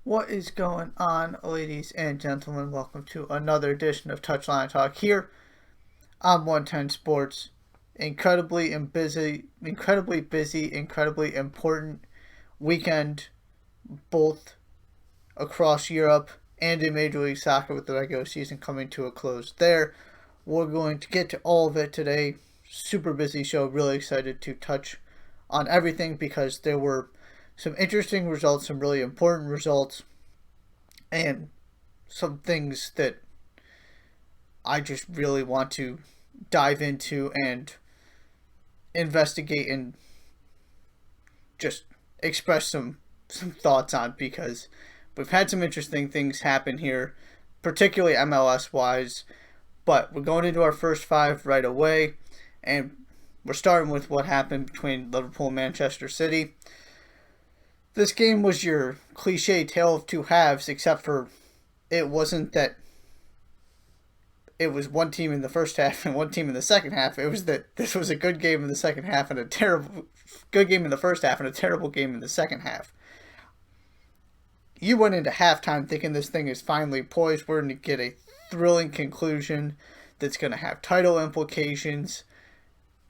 What is going on, ladies and gentlemen? Welcome to another edition of Touchline Talk here on 110 Sports. Incredibly busy, incredibly important weekend, both across Europe and in Major League Soccer with the regular season coming to a close there. We're going to get to all of it today. Super busy show. Really excited to touch on everything because there were some interesting results, some really important results, and some things that I just really want to dive into and investigate and just express some thoughts on because we've had some interesting things happen here, particularly MLS wise. But we're going into our first five right away, and we're starting with what happened between Liverpool and Manchester City. This game was your cliche tale of two halves, except for it wasn't that it was one team in the first half and one team in the second half. It was that this was a good game in the second half and a terrible good game in the first half and a terrible game in the second half. You went into halftime thinking this thing is finally poised. We're going to get a thrilling conclusion that's going to have title implications,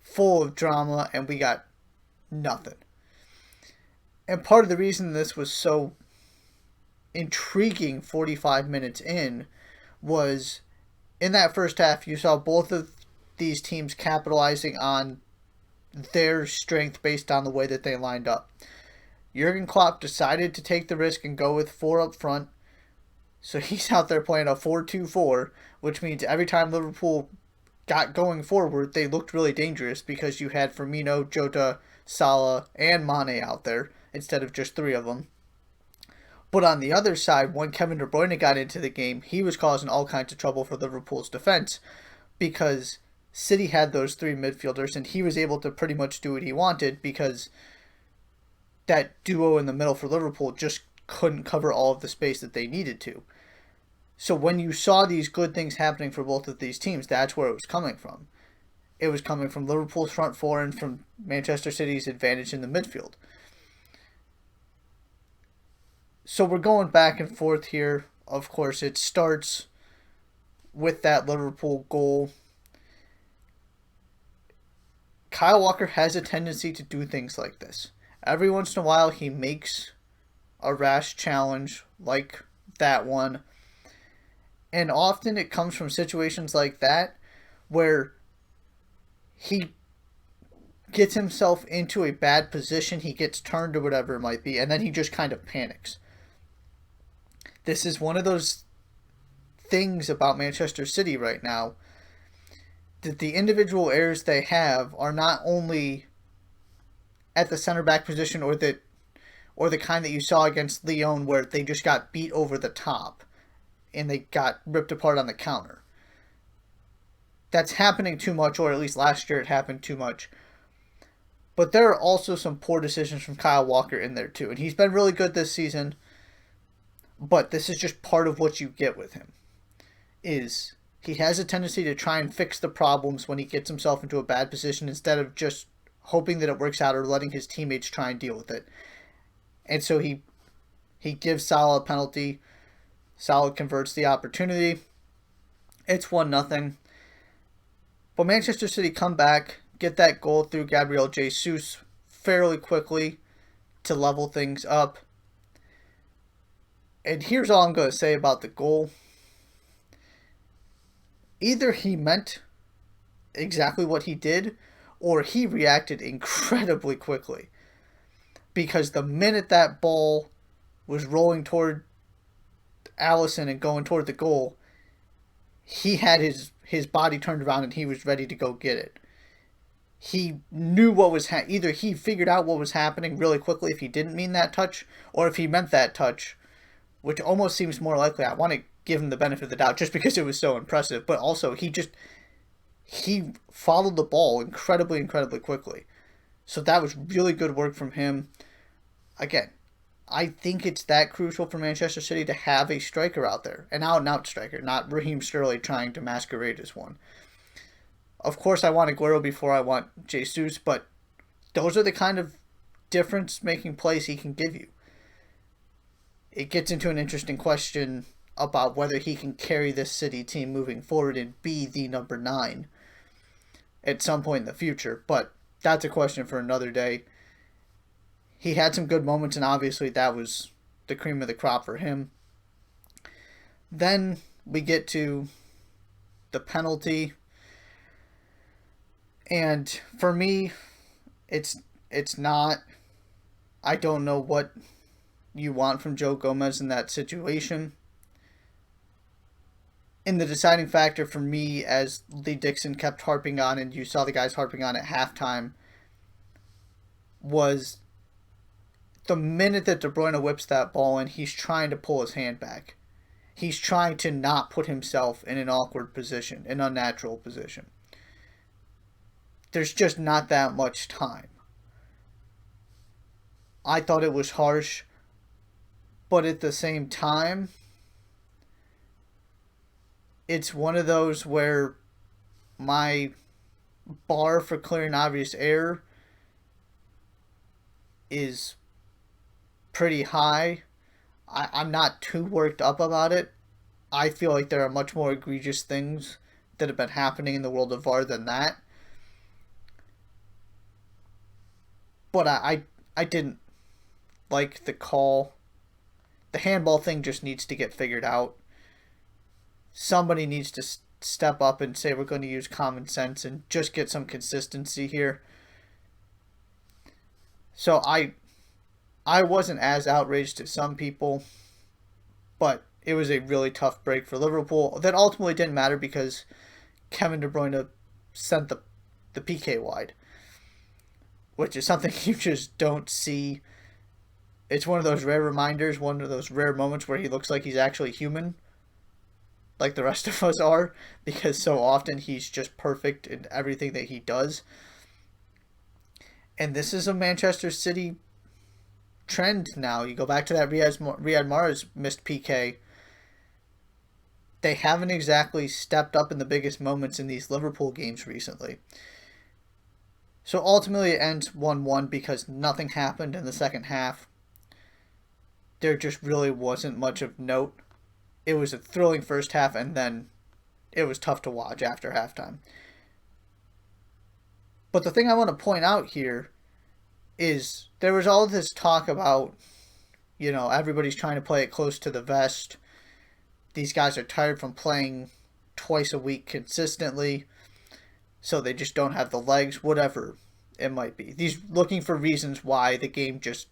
full of drama, and we got nothing. And part of the reason this was so intriguing 45 minutes in was in that first half, you saw both of these teams capitalizing on their strength based on the way that they lined up. Jurgen Klopp decided to take the risk and go with four up front. So he's out there playing a 4-2-4, which means every time Liverpool got going forward, they looked really dangerous because you had Firmino, Jota, Salah, and Mane out there instead of just three of them. But on the other side, when Kevin De Bruyne got into the game, he was causing all kinds of trouble for Liverpool's defense because City had those three midfielders and he was able to pretty much do what he wanted because that duo in the middle for Liverpool just couldn't cover all of the space that they needed to. So when you saw these good things happening for both of these teams, that's where it was coming from. It was coming from Liverpool's front four and from Manchester City's advantage in the midfield. So we're going back and forth here. Of course, it starts with that Liverpool goal. Kyle Walker has a tendency to do things like this. Every once in a while, he makes a rash challenge like that one. And often it comes from situations like that where he gets himself into a bad position, he gets turned or whatever it might be, and then he just kind of panics. This is one of those things about Manchester City right now that the individual errors they have are not only at the center back position or the kind that you saw against Lyon where they just got beat over the top and they got ripped apart on the counter. That's happening too much, or at least last year it happened too much. But there are also some poor decisions from Kyle Walker in there too. And he's been really good this season. But this is just part of what you get with him. Is he has a tendency to try and fix the problems when he gets himself into a bad position instead of just hoping that it works out or letting his teammates try and deal with it. And so he gives Salah a penalty. Salah converts the opportunity. It's 1-0. But Manchester City come back, get that goal through Gabriel Jesus fairly quickly to level things up. And here's all I'm going to say about the goal. Either he meant exactly what he did, or he reacted incredibly quickly. Because the minute that ball was rolling toward Alisson and going toward the goal, he had his body turned around and he was ready to go get it. He knew what was either he figured out what was happening really quickly if he didn't mean that touch, or if he meant that touch, which almost seems more likely. I want to give him the benefit of the doubt just because it was so impressive, but also he followed the ball incredibly quickly. So that was really good work from him. Again, I think it's that crucial for Manchester City to have a striker out there, an out-and-out striker, not Raheem Sterling trying to masquerade as one. Of course, I want Aguero before I want Jesus, but those are the kind of difference-making plays he can give you. it gets into an interesting question about whether he can carry this City team moving forward and be the number 9 at some point in the future. But that's a question for another day. He had some good moments, and obviously that was the cream of the crop for him. Then we get to the penalty. And for me, it's not... I don't know what you want from Joe Gomez in that situation. And the deciding factor for me, as Lee Dixon kept harping on, and you saw the guys harping on at halftime, was the minute that De Bruyne whips that ball in, he's trying to pull his hand back. He's trying to not put himself in an awkward position, an unnatural position. There's just not that much time. I thought it was harsh, but at the same time, it's one of those where my bar for clear and obvious error is pretty high. I'm not too worked up about it. I feel like there are much more egregious things that have been happening in the world of VAR than that. But I didn't like the call. The handball thing just needs to get figured out. Somebody needs to step up and say we're going to use common sense and just get some consistency here. So I wasn't as outraged as some people, but it was a really tough break for Liverpool. That ultimately didn't matter because Kevin De Bruyne sent the PK wide, which is something you just don't see. It's one of those rare reminders, one of those rare moments where he looks like he's actually human, like the rest of us are, because so often he's just perfect in everything that he does. And this is a Manchester City trend now. You go back to that Riyad Mahrez missed PK. They haven't exactly stepped up in the biggest moments in these Liverpool games recently. So ultimately it ends 1-1 because nothing happened in the second half. There just really wasn't much of note. It was a thrilling first half, and then it was tough to watch after halftime. But the thing I want to point out here is there was all this talk about, everybody's trying to play it close to the vest. These guys are tired from playing twice a week consistently, so they just don't have the legs, whatever it might be. These looking for reasons why the game just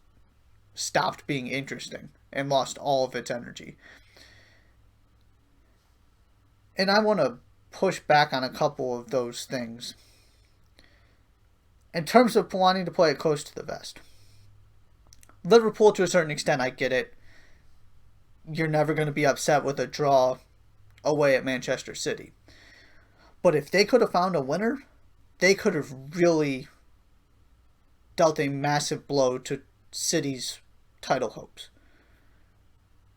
stopped being interesting and lost all of its energy. And I want to push back on a couple of those things. In terms of wanting to play it close to the vest, Liverpool, to a certain extent, I get it. You're never going to be upset with a draw away at Manchester City. But if they could have found a winner, they could have really dealt a massive blow to City's title hopes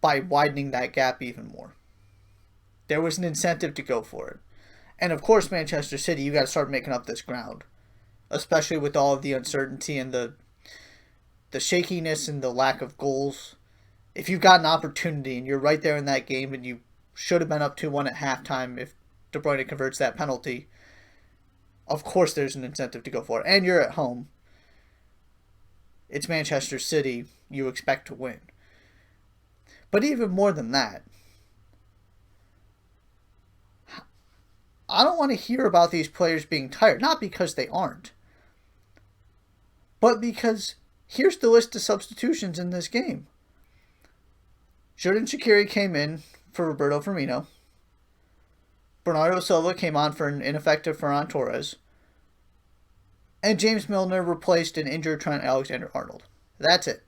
by widening that gap even more. There was an incentive to go for it. And of course, Manchester City, you got to start making up this ground, especially with all of the uncertainty and the shakiness and the lack of goals. If you've got an opportunity and you're right there in that game and you should have been up 2-1 at halftime if De Bruyne converts that penalty, of course there's an incentive to go for it. And you're at home. It's Manchester City. You expect to win. But even more than that, I don't want to hear about these players being tired. Not because they aren't, but because here's the list of substitutions in this game. Xherdan Shaqiri came in for Roberto Firmino. Bernardo Silva came on for an ineffective Ferran Torres. And James Milner replaced an injured Trent Alexander-Arnold. That's it.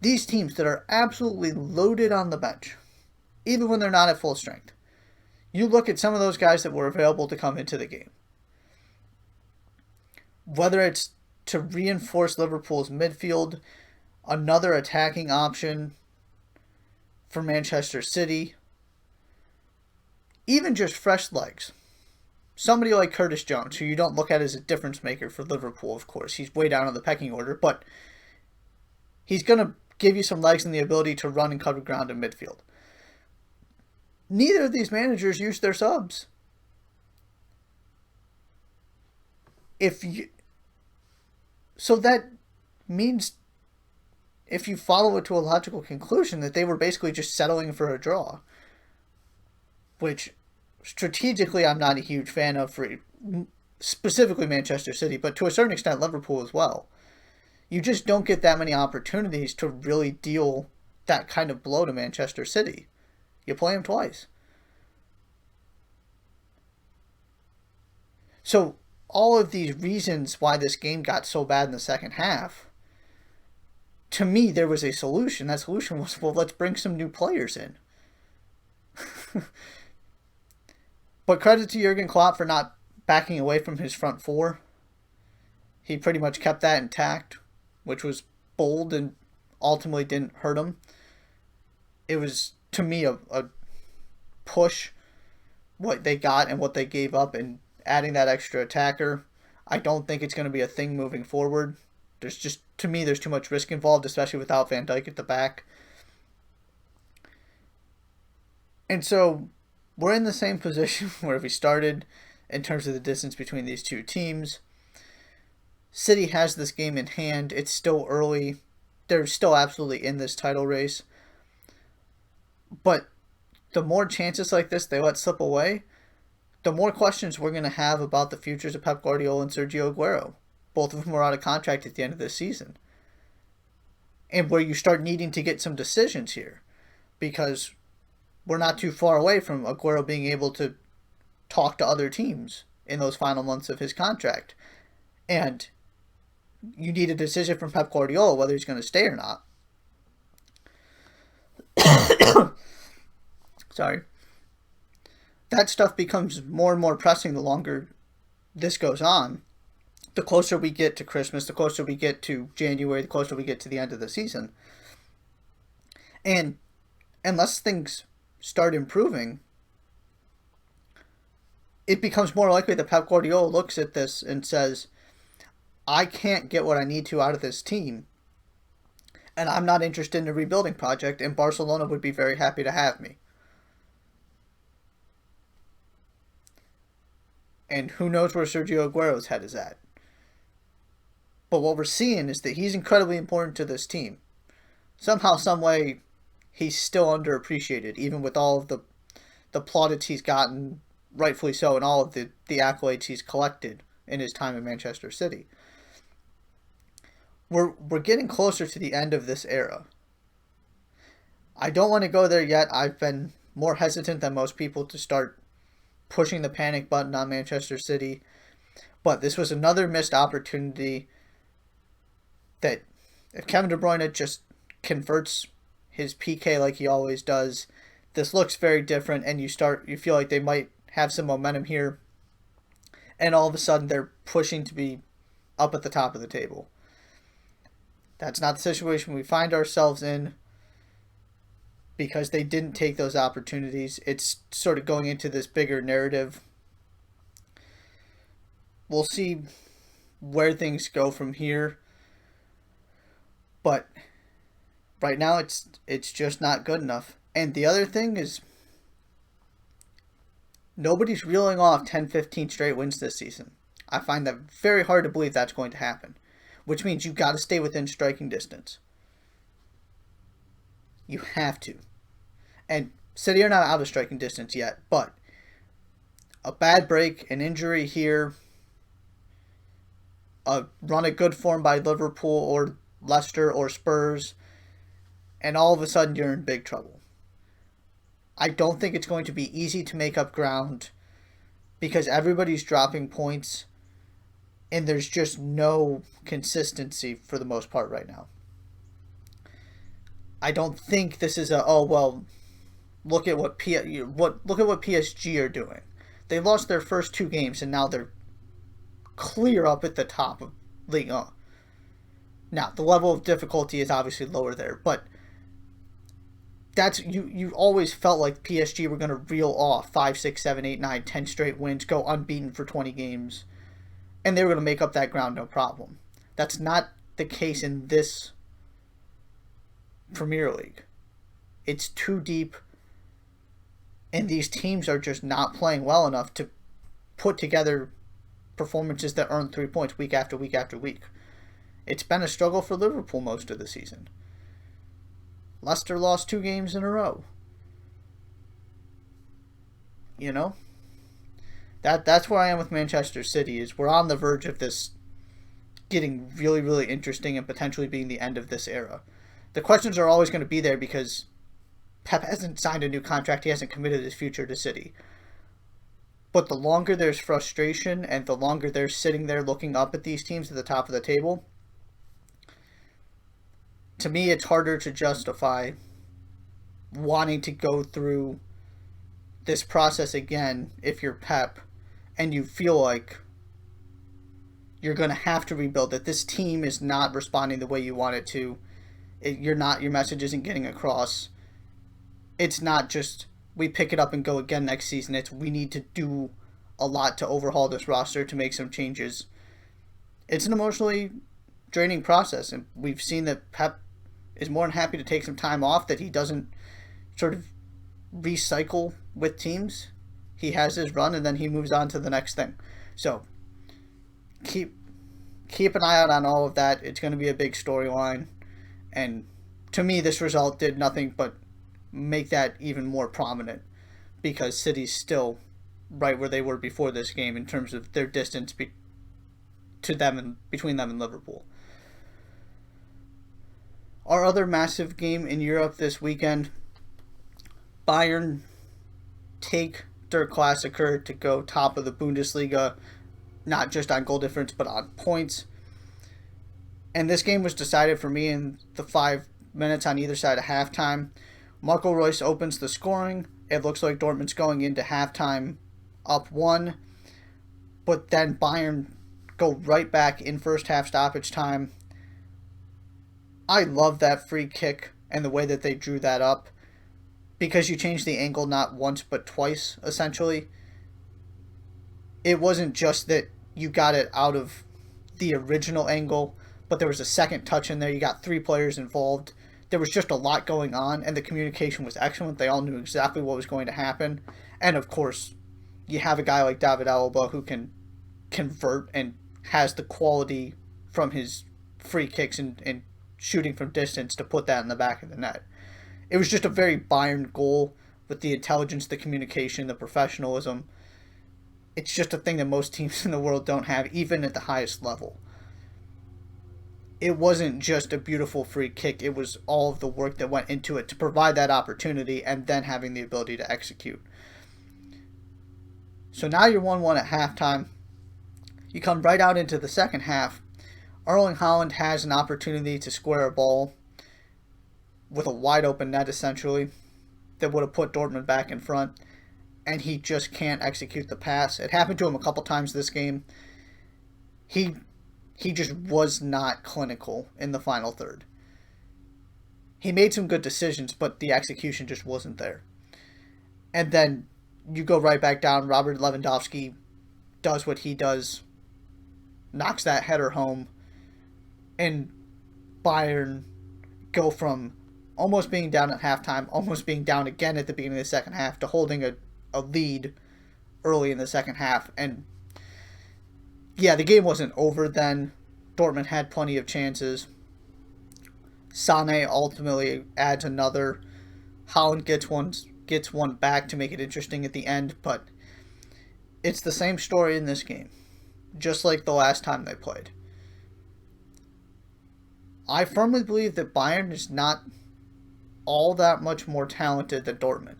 These teams that are absolutely loaded on the bench, even when they're not at full strength, you look at some of those guys that were available to come into the game. Whether it's to reinforce Liverpool's midfield, another attacking option for Manchester City, even just fresh legs. Somebody like Curtis Jones, who you don't look at as a difference maker for Liverpool, of course. He's way down on the pecking order, but He's going to give you some legs and the ability to run and cover ground in midfield. Neither of these managers use their subs. So that means, if you follow it to a logical conclusion, that they were basically just settling for a draw, which strategically I'm not a huge fan of for specifically Manchester City, but to a certain extent Liverpool as well. You just don't get that many opportunities to really deal that kind of blow to Manchester City. You play them twice. So all of these reasons why this game got so bad in the second half, to me, there was a solution. That solution was, well, let's bring some new players in. But credit to Jurgen Klopp for not backing away from his front four. He pretty much kept that intact, which was bold and ultimately didn't hurt him. It was, to me, a push, what they got and what they gave up, and adding that extra attacker. I don't think it's going to be a thing moving forward. To me, there's too much risk involved, especially without Van Dijk at the back. And so we're in the same position where we started in terms of the distance between these two teams. City has this game in hand. It's still early. They're still absolutely in this title race. But the more chances like this they let slip away, the more questions we're going to have about the futures of Pep Guardiola and Sergio Aguero. Both of them are out of contract at the end of this season. And where you start needing to get some decisions here. Because we're not too far away from Aguero being able to talk to other teams in those final months of his contract. And you need a decision from Pep Guardiola whether he's going to stay or not. Sorry. That stuff becomes more and more pressing the longer this goes on. The closer we get to Christmas, the closer we get to January, the closer we get to the end of the season. And unless things start improving, it becomes more likely that Pep Guardiola looks at this and says, I can't get what I need to out of this team, and I'm not interested in a rebuilding project, and Barcelona would be very happy to have me. And who knows where Sergio Aguero's head is at. But what we're seeing is that he's incredibly important to this team. Somehow, some way, he's still underappreciated, even with all of the plaudits he's gotten, rightfully so, and all of the accolades he's collected in his time in Manchester City. We're getting closer to the end of this era. I don't want to go there yet. I've been more hesitant than most people to start pushing the panic button on Manchester City. But this was another missed opportunity that if Kevin De Bruyne just converts his PK like he always does, this looks very different, and you feel like they might have some momentum here, and all of a sudden they're pushing to be up at the top of the table. That's not the situation we find ourselves in, because they didn't take those opportunities. It's sort of going into this bigger narrative. We'll see where things go from here. But right now it's just not good enough. And the other thing is, nobody's reeling off 10-15 straight wins this season. I find that very hard to believe that's going to happen. Which means you've got to stay within striking distance. You have to. And City are not out of striking distance yet, but a bad break, an injury here, a run of good form by Liverpool or Leicester or Spurs, and all of a sudden you're in big trouble. I don't think it's going to be easy to make up ground because everybody's dropping points and there's just no consistency for the most part right now. I don't think this is look at what PSG are doing. They lost their first two games and now they're clear up at the top of Ligue 1. Now, the level of difficulty is obviously lower there, but that's you always felt like PSG were going to reel off 5, 6, 7, 8, 9, 10 straight wins, go unbeaten for 20 games, and they were going to make up that ground no problem. That's not the case in this Premier League. It's too deep, and these teams are just not playing well enough to put together performances that earn 3 points week after week after week. It's been a struggle for Liverpool most of the season. Leicester lost 2 games in a row. You know? That's where I am with Manchester City, is we're on the verge of this getting really, really interesting and potentially being the end of this era. The questions are always going to be there because Pep hasn't signed a new contract. He hasn't committed his future to City. But the longer there's frustration and the longer they're sitting there looking up at these teams at the top of the table, to me it's harder to justify wanting to go through this process again if you're Pep and you feel like you're going to have to rebuild, that this team is not responding the way you want it to. Your message isn't getting across. It's not just we pick it up and go again next season. It's we need to do a lot to overhaul this roster, to make some changes. It's an emotionally draining process, and we've seen that Pep is more than happy to take some time off, that he doesn't sort of recycle with teams. He has his run and then he moves on to the next thing. So keep an eye out on all of that. It's going to be a big storyline, and to me this result did nothing but make that even more prominent, because City's still right where they were before this game in terms of their distance to them and between them and Liverpool. Our other massive game in Europe this weekend, Bayern take their Klassiker to go top of the Bundesliga, not just on goal difference but on points. And this game was decided for me in the 5 minutes on either side of halftime. Marco Reus opens the scoring. It looks like Dortmund's going into halftime up 1. But then Bayern go right back in first half stoppage time. I love that free kick and the way that they drew that up, because you changed the angle not once but twice, essentially. It wasn't just that you got it out of the original angle, but there was a second touch in there. You got 3 players involved. There was just a lot going on, and the communication was excellent. They all knew exactly what was going to happen. And, of course, you have a guy like David Alaba who can convert and has the quality from his free kicks and shooting from distance to put that in the back of the net. It was just a very Bayern goal with the intelligence, the communication, the professionalism. It's just a thing that most teams in the world don't have, even at the highest level. It wasn't just a beautiful free kick. It was all of the work that went into it to provide that opportunity and then having the ability to execute. So now you're 1-1 at halftime. You come right out into the second half. Erling Haaland has an opportunity to square a ball with a wide open net, essentially, that would have put Dortmund back in front, and he just can't execute the pass. It happened to him a couple times this game. He just was not clinical in the final third. He made some good decisions, but the execution just wasn't there. And then you go right back down. Robert Lewandowski does what he does, knocks that header home, and Bayern go from almost being down at halftime, almost being down again at the beginning of the second half, to holding a lead early in the second half. And yeah, the game wasn't over then. Dortmund had plenty of chances. Sané ultimately adds another. Haaland gets one back to make it interesting at the end, but it's the same story in this game, just like the last time they played. I firmly believe that Bayern is not all that much more talented than Dortmund.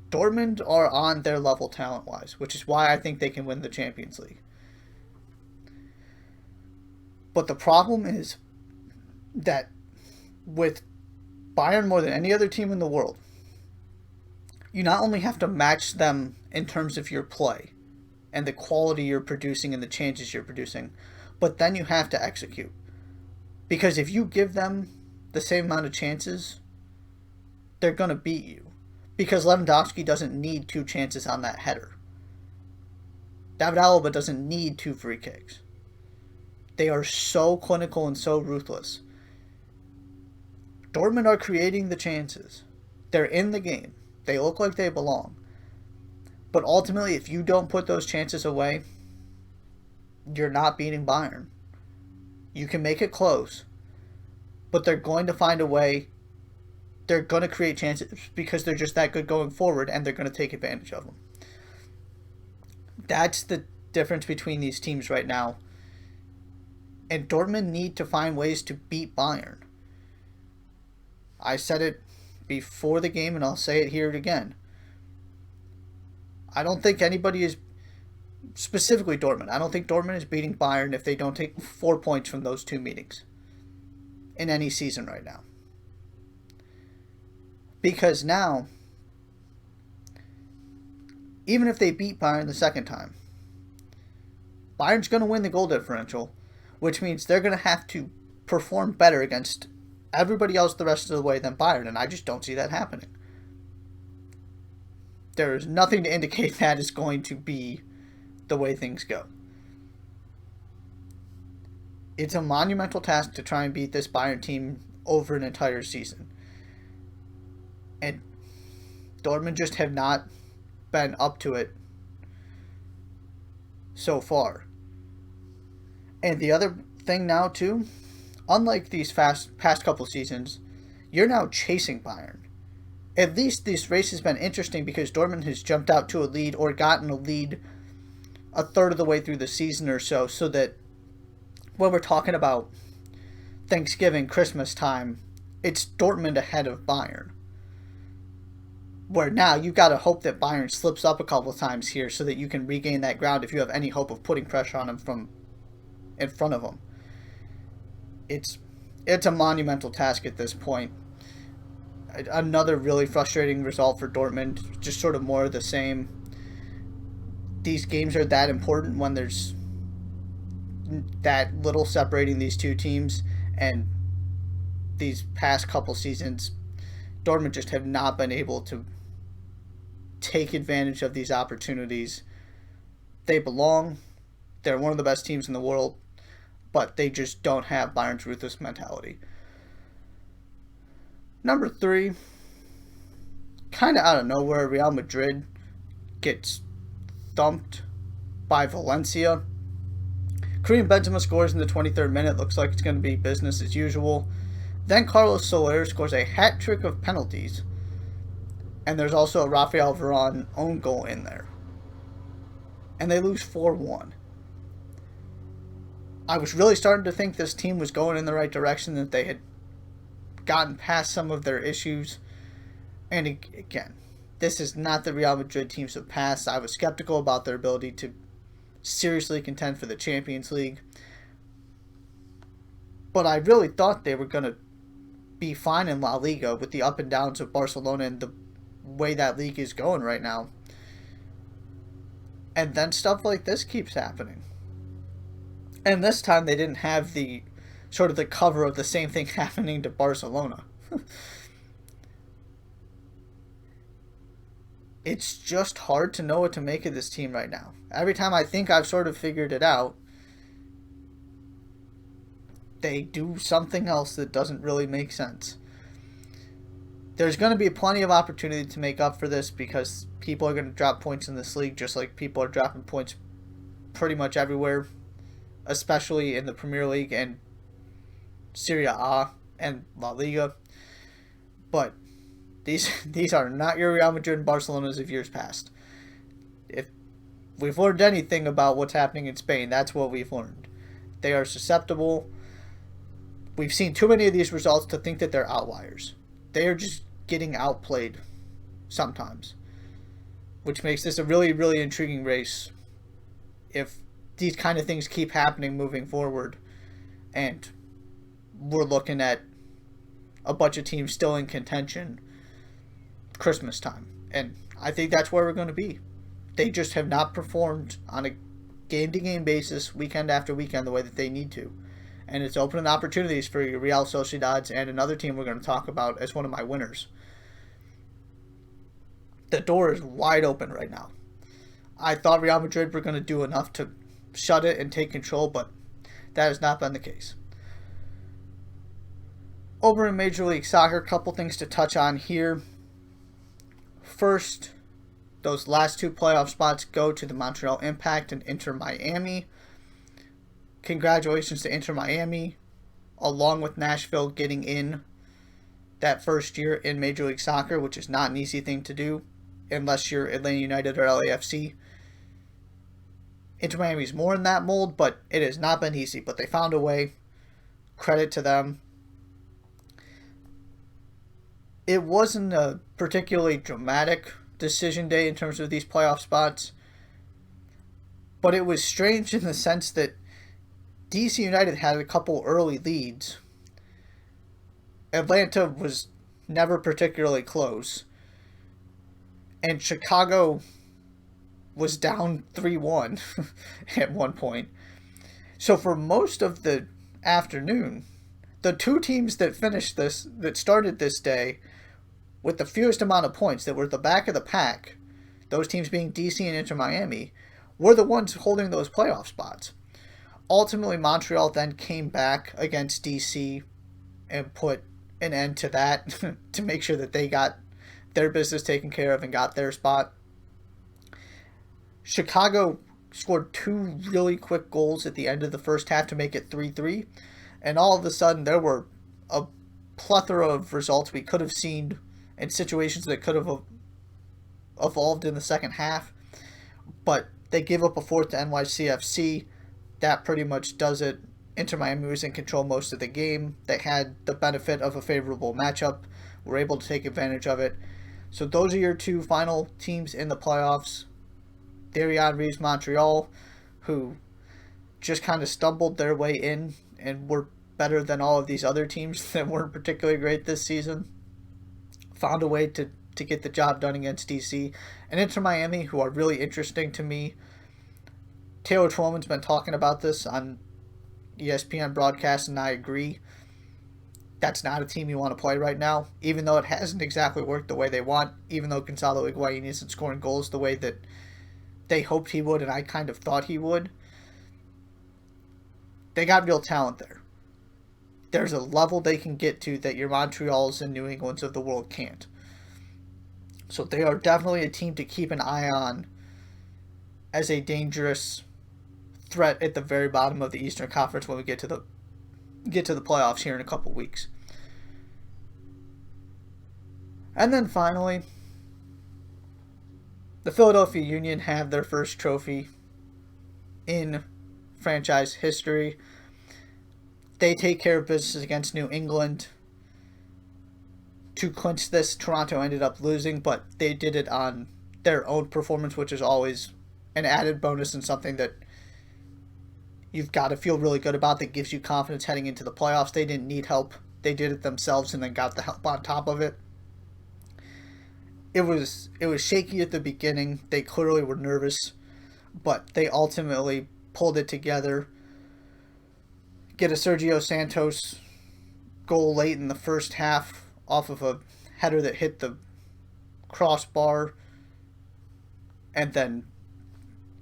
Dortmund are on their level talent-wise, which is why I think they can win the Champions League. But the problem is that with Bayern more than any other team in the world, you not only have to match them in terms of your play and the quality you're producing and the chances you're producing, but then you have to execute. Because if you give them the same amount of chances, they're going to beat you. Because Lewandowski doesn't need 2 chances on that header. David Alaba doesn't need 2 free kicks. They are so clinical and so ruthless. Dortmund are creating the chances. They're in the game. They look like they belong. But ultimately, if you don't put those chances away, you're not beating Bayern. You can make it close, but they're going to find a way. They're going to create chances because they're just that good going forward, and they're going to take advantage of them. That's the difference between these teams right now. And Dortmund need to find ways to beat Bayern. I said it before the game, and I'll say it here again. I don't think anybody is, specifically Dortmund, I don't think Dortmund is beating Bayern if they don't take 4 points from those two meetings in any season right now. Because now, even if they beat Bayern the second time, Bayern's going to win the goal differential, which means they're going to have to perform better against everybody else the rest of the way than Bayern, and I just don't see that happening. There is nothing to indicate that is going to be the way things go. It's a monumental task to try and beat this Bayern team over an entire season. And Dortmund just have not been up to it so far. And the other thing now, too, unlike these past couple seasons, you're now chasing Bayern. At least this race has been interesting because Dortmund has jumped out to a lead or gotten a lead a third of the way through the season or so that when we're talking about Thanksgiving, Christmas time, it's Dortmund ahead of Bayern. Where now you've got to hope that Bayern slips up a couple of times here so that you can regain that ground if you have any hope of putting pressure on them from in front of them. It's a monumental task at this point. Another really frustrating result for Dortmund, just sort of more of the same. These games are that important when there's that little separating these two teams, and these past couple seasons, Dortmund just have not been able to take advantage of these opportunities. They belong. They're one of the best teams in the world, but they just don't have Bayern's ruthless mentality. Number 3, kind of out of nowhere, Real Madrid gets thumped by Valencia. Karim Benzema scores in the 23rd minute. Looks like it's going to be business as usual. Then Carlos Soler scores a hat trick of penalties. And there's also a Rafael Varane own goal in there. And they lose 4-1. I was really starting to think this team was going in the right direction, that they had gotten past some of their issues. And again, this is not the Real Madrid teams of past. I was skeptical about their ability to seriously contend for the Champions League. But I really thought they were going to be fine in La Liga with the up and downs of Barcelona and the way that league is going right now. And then stuff like this keeps happening. And this time they didn't have the sort of the cover of the same thing happening to Barcelona. It's just hard to know what to make of this team right now. Every time I think I've sort of figured it out, they do something else that doesn't really make sense. There's going to be plenty of opportunity to make up for this because people are going to drop points in this league just like people are dropping points pretty much everywhere, especially in the Premier League and Serie A and La Liga. But these are not your Real Madrid and Barcelonas of years past. If we've learned anything about what's happening in Spain, that's what we've learned. They are susceptible. We've seen too many of these results to think that they're outliers. They are just getting outplayed sometimes, which makes this a really, really intriguing race if these kind of things keep happening moving forward and we're looking at a bunch of teams still in contention Christmas time. And I think that's where we're going to be. They just have not performed on a game-to-game basis, weekend after weekend, the way that they need to. And it's opening opportunities for your Real Sociedad and another team we're going to talk about as one of my winners. The door is wide open right now. I thought Real Madrid were going to do enough to shut it and take control, but that has not been the case. over in Major League Soccer, a couple things to touch on here. First, those last 2 playoff spots go to the Montreal Impact and Inter Miami. Congratulations to Inter Miami, along with Nashville getting in that first year in Major League Soccer, which is not an easy thing to do unless you're Atlanta United or LAFC. Inter Miami's more in that mold, but it has not been easy. But they found a way. Credit to them. It wasn't a particularly dramatic decision day in terms of these playoff spots, but it was strange in the sense that DC United had a couple early leads. Atlanta was never particularly close, and Chicago was down 3-1 at one point. So for most of the afternoon, the 2 teams that started this day with the fewest amount of points, that were at the back of the pack, those teams being DC and Inter Miami, were the ones holding those playoff spots. Ultimately, Montreal then came back against DC and put an end to that to make sure that they got their business taken care of and got their spot. Chicago scored 2 really quick goals at the end of the first half to make it 3-3, and all of a sudden there were a plethora of results we could have seen in situations that could have evolved in the second half, but they gave up a 4th to NYCFC. That pretty much does it. Inter Miami was in control most of the game. They had the benefit of a favorable matchup, were able to take advantage of it. So those are your 2 final teams in the playoffs. Thierry Henry's Montreal, who just kind of stumbled their way in and were better than all of these other teams that weren't particularly great this season, found a way to get the job done against DC. And Inter Miami, who are really interesting to me. Taylor Twellman's been talking about this on ESPN broadcast, and I agree. That's not a team you want to play right now, even though it hasn't exactly worked the way they want, even though Gonzalo Higuain isn't scoring goals the way that they hoped he would and I kind of thought he would. They got real talent there. There's a level they can get to that your Montreals and New Englands of the world can't. So they are definitely a team to keep an eye on as a dangerous threat at the very bottom of the Eastern Conference when we get to the playoffs here in a couple weeks. And then finally, the Philadelphia Union have their first trophy in franchise history. They take care of business against New England to clinch this. Toronto ended up losing, but they did it on their own performance, which is always an added bonus and something that you've got to feel really good about, that gives you confidence heading into the playoffs. They didn't need help. They did it themselves and then got the help on top of it. It was shaky at the beginning. They clearly were nervous, but they ultimately pulled it together. Get a Sergio Santos goal late in the first half off of a header that hit the crossbar and then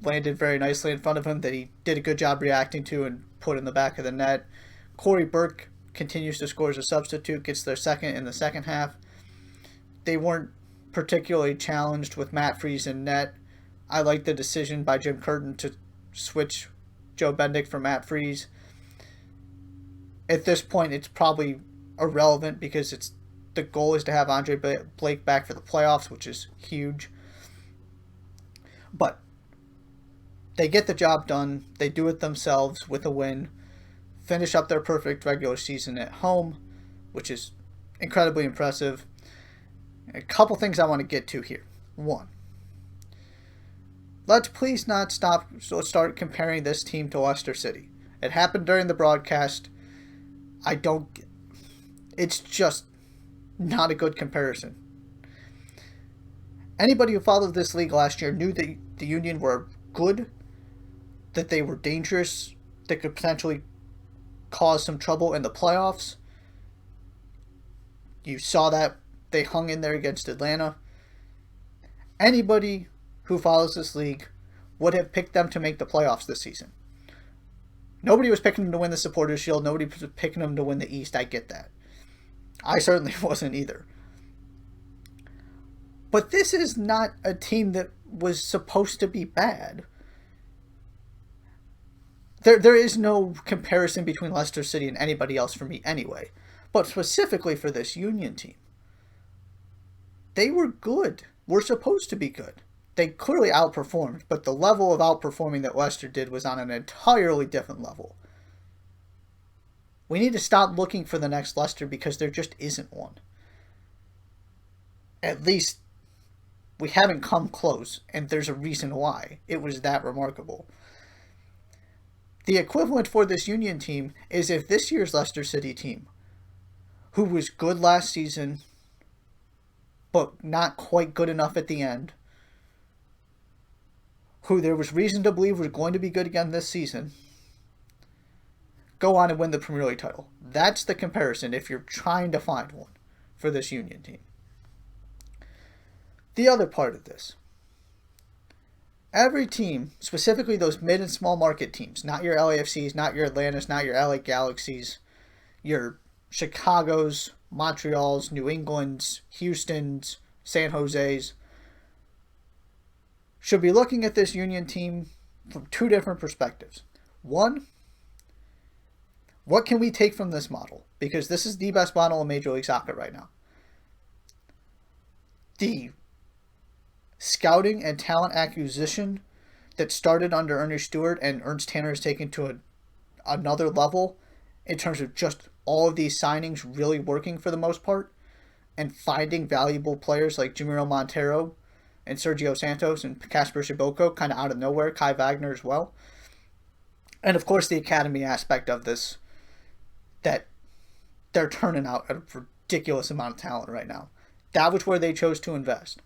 landed very nicely in front of him, that he did a good job reacting to and put in the back of the net. Corey Burke continues to score as a substitute, gets their second in the second half. They weren't particularly challenged with Matt Freese in net. I like the decision by Jim Curtin to switch Joe Bendick for Matt Freese. At this point, it's probably irrelevant because the goal is to have Andre Blake back for the playoffs, which is huge. But they get the job done. They do it themselves with a win. Finish up their perfect regular season at home, which is incredibly impressive. A couple things I want to get to here. One, let's please not start comparing this team to Leicester City. It happened during the broadcast. It's just not a good comparison. Anybody who followed this league last year knew that the Union were good, that they were dangerous, that could potentially cause some trouble in the playoffs. You saw that they hung in there against Atlanta. Anybody who follows this league would have picked them to make the playoffs this season. Nobody was picking them to win the Supporters' Shield. Nobody was picking them to win the East. I get that. I certainly wasn't either. But this is not a team that was supposed to be bad. There is no comparison between Leicester City and anybody else for me anyway. But specifically for this Union team, they were good. Were supposed to be good. They clearly outperformed, but the level of outperforming that Leicester did was on an entirely different level. We need to stop looking for the next Leicester because there just isn't one. At least we haven't come close, and there's a reason why. It was that remarkable. The equivalent for this Union team is if this year's Leicester City team, who was good last season, but not quite good enough at the end, who there was reason to believe was going to be good again this season, go on and win the Premier League title. That's the comparison if you're trying to find one for this Union team. The other part of this, every team, specifically those mid and small market teams, not your LAFCs, not your Atlantas, not your LA Galaxies, your Chicago's, Montreal's, New England's, Houston's, San Jose's, should be looking at this Union team from two different perspectives. One, what can we take from this model? Because this is the best model in Major League Soccer right now. The scouting and talent acquisition that started under Ernie Stewart and Ernst Tanner has taken to another level in terms of just all of these signings really working for the most part and finding valuable players like Jamiro Montero and Sergio Santos and Kasper Szyboko kind of out of nowhere, Kai Wagner as well. And of course the academy aspect of this, that they're turning out a ridiculous amount of talent right now. That was where they chose to invest.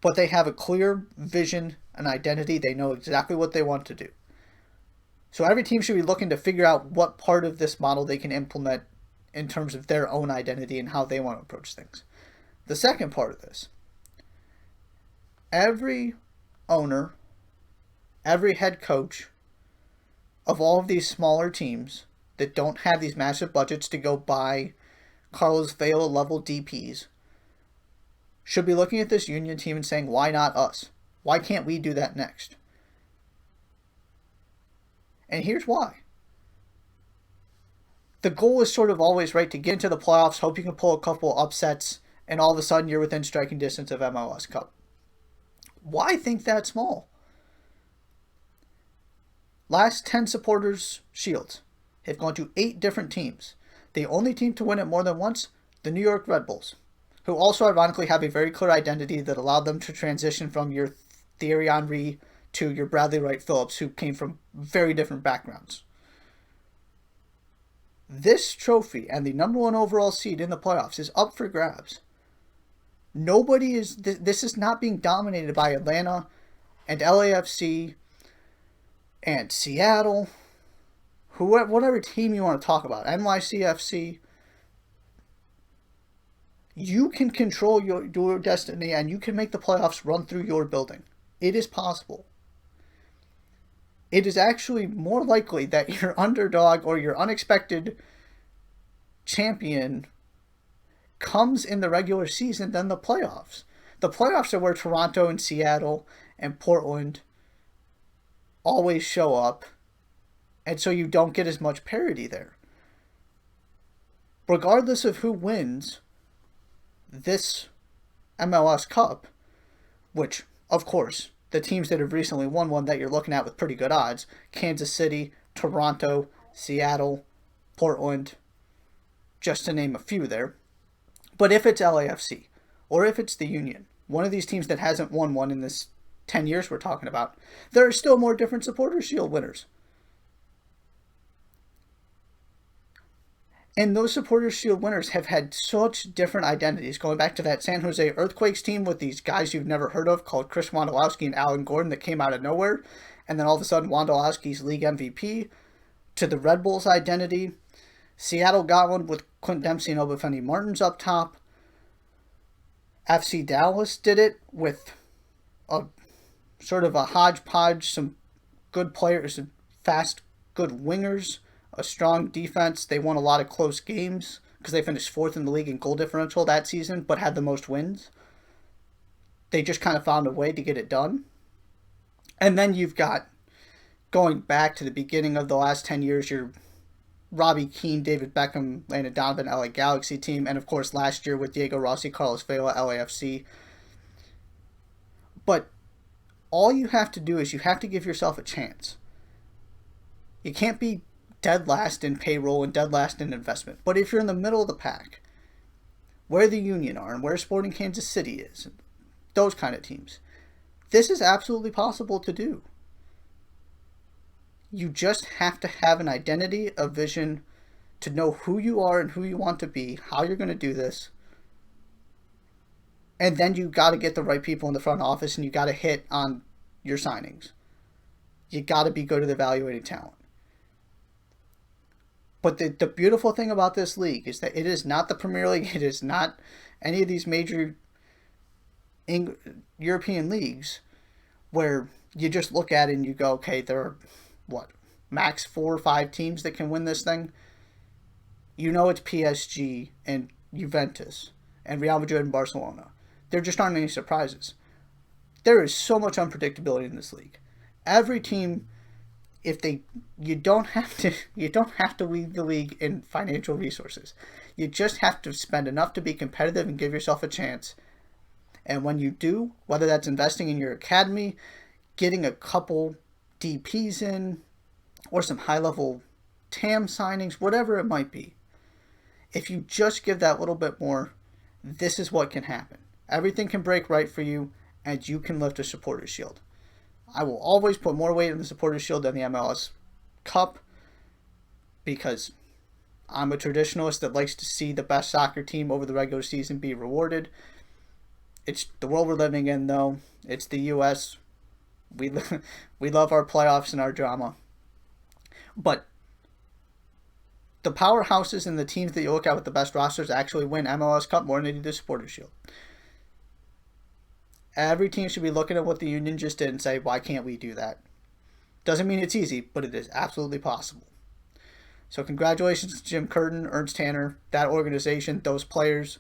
But they have a clear vision and identity. They know exactly what they want to do. So every team should be looking to figure out what part of this model they can implement in terms of their own identity and how they want to approach things. The second part of this, every owner, every head coach of all of these smaller teams that don't have these massive budgets to go buy Carlos Vela level DPs should be looking at this Union team and saying, why not us? Why can't we do that next? And here's why. The goal is sort of always, right, to get into the playoffs, hope you can pull a couple upsets, and all of a sudden you're within striking distance of MLS Cup. Why think that small? Last 10 supporters' shields have gone to 8 different teams. The only team to win it more than once, the New York Red Bulls, who also ironically have a very clear identity that allowed them to transition from your Thierry Henry to your Bradley Wright Phillips, who came from very different backgrounds. This trophy and the number 1 overall seed in the playoffs is up for grabs. Nobody is. This is not being dominated by Atlanta and LAFC and Seattle, whatever team you want to talk about, NYCFC. You can control your destiny and you can make the playoffs run through your building. It is possible. It is actually more likely that your underdog or your unexpected champion comes in the regular season than the playoffs. The playoffs are where Toronto and Seattle and Portland always show up, and so you don't get as much parity there. Regardless of who wins this MLS Cup, which, of course, the teams that have recently won one that you're looking at with pretty good odds, Kansas City, Toronto, Seattle, Portland, just to name a few there. But if it's LAFC, or if it's the Union, one of these teams that hasn't won one in this 10 years we're talking about, there are still more different Supporters' Shield winners. And those Supporters' Shield winners have had such different identities, going back to that San Jose Earthquakes team with these guys you've never heard of called Chris Wondolowski and Alan Gordon that came out of nowhere, and then all of a sudden Wondolowski's league MVP, to the Red Bulls identity. Seattle got one with Clint Dempsey and Obafemi Martins up top. FC Dallas did it with a sort of a hodgepodge, some good players, some fast, good wingers, a strong defense. They won a lot of close games because they finished fourth in the league in goal differential that season, but had the most wins. They just kind of found a way to get it done. And then you've got, going back to the beginning of the last 10 years, your Robbie Keane, David Beckham, Landon Donovan, LA Galaxy team, and of course last year with Diego Rossi, Carlos Vela, LAFC. But all you have to do is you have to give yourself a chance. You can't be dead last in payroll and dead last in investment. But if you're in the middle of the pack, where the Union are and where Sporting Kansas City is, those kind of teams, this is absolutely possible to do. You just have to have an identity, a vision, to know who you are and who you want to be, how you're going to do this. And then you got to get the right people in the front office, and you got to hit on your signings. You got to be good at evaluating talent. But the beautiful thing about this league is that it is not the Premier League. It is not any of these major European leagues where you just look at it and you go, okay, there are, max 4 or 5 teams that can win this thing? You know it's PSG and Juventus and Real Madrid and Barcelona. There just aren't any surprises. There is so much unpredictability in this league. Every team, you don't have to lead the league in financial resources. You just have to spend enough to be competitive and give yourself a chance. And when you do, whether that's investing in your academy, getting a couple DPs in, or some high-level TAM signings, whatever it might be, if you just give that little bit more, this is what can happen. Everything can break right for you, and you can lift a Supporters Shield. I will always put more weight in the Supporters Shield than the MLS Cup, because I'm a traditionalist that likes to see the best soccer team over the regular season be rewarded. It's the world we're living in, though. It's the U.S. We love our playoffs and our drama. But the powerhouses and the teams that you look at with the best rosters actually win MLS Cup more than they do the Supporters Shield. Every team should be looking at what the Union just did and say, why can't we do that? Doesn't mean it's easy, but it is absolutely possible. So congratulations to Jim Curtin, Ernst Tanner, that organization, those players.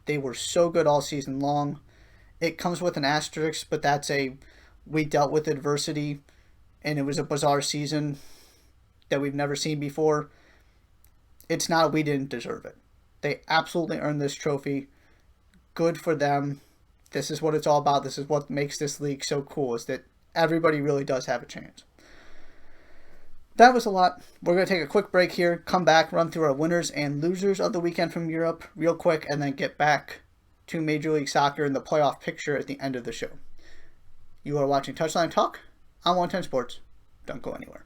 They were so good all season long. It comes with an asterisk, but we dealt with adversity, and it was a bizarre season that we've never seen before. It's not we didn't deserve it. They absolutely earned this trophy. Good for them. This is what it's all about. This is what makes this league so cool, is that everybody really does have a chance. That was a lot. We're going to take a quick break here, come back, run through our winners and losers of the weekend from Europe real quick, and then get back to Major League Soccer and the playoff picture at the end of the show. You are watching Touchline Talk on 110 Sports. Don't go anywhere.